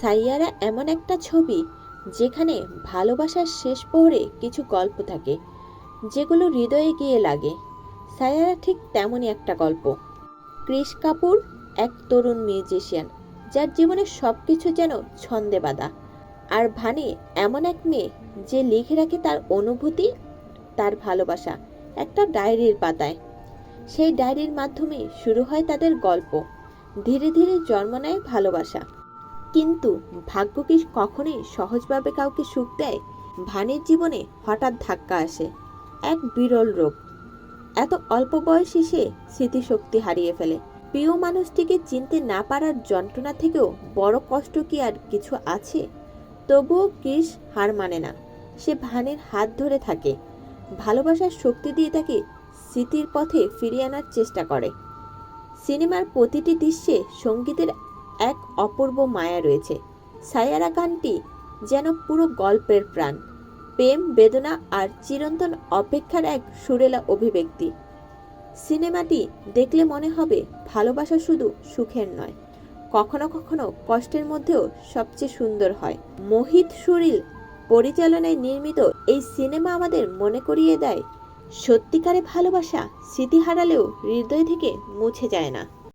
সাইয়ারা এমন একটা ছবি যেখানে ভালোবাসার শেষ প্রহরে কিছু গল্প থাকে যেগুলো হৃদয়ে গিয়ে লাগে। সাইয়ারা ঠিক তেমনই একটা গল্প। কৃষ কাপুর এক তরুণ মিউজিশিয়ান যার জীবনে সবকিছু যেন ছন্দে বাঁধা। আর ভানি এমন এক মেয়ে যে লিখে রাখে তার অনুভূতি, তার ভালোবাসা একটা ডায়েরির পাতায়। সেই ডায়েরির মাধ্যমে শুরু হয় তাদের গল্প। ধীরে ধীরে জন্ম নেয় ভালোবাসা। কিন্তু ভাগ্য কি কখনোই সহজভাবে কাউকে সুখ দেয়? ভানির জীবনে হঠাৎ ধাক্কা আসে, এক বিরল রোগ। এত অল্প বয়সে সে স্মৃতিশক্তি হারিয়ে ফেলে। প্রিয় মানুষটিকে চিনতে না পারার যন্ত্রণা থেকেও বড় কষ্ট কি আর কিছু আছে? তবুও কৃষ হার মানে না। সে ভানির হাত ধরে থাকে, ভালোবাসার শক্তি দিয়ে তাকে স্মৃতির পথে ফিরিয়ে আনার চেষ্টা করে। সিনেমার প্রতিটি দৃশ্যে সঙ্গীতের এক অপূর্ব মায়া রয়েছে। সাইয়ারা গানটি যেন পুরো গল্পের প্রাণ। প্রেম, বেদনা আর চিরন্তন অপেক্ষার এক সুরেলা অভিব্যক্তি। সিনেমাটি দেখলে মনে হবে ভালোবাসা শুধু সুখের নয়, কখনো কখনো কষ্টের মধ্যেও সবচেয়ে সুন্দর হয়। মোহিত সুরিল পরিচালনায় নির্মিত এই সিনেমা আমাদের মনে করিয়ে দেয়, সত্যিকারে ভালোবাসা স্মৃতি হারালেও হৃদয় থেকে মুছে যায় না।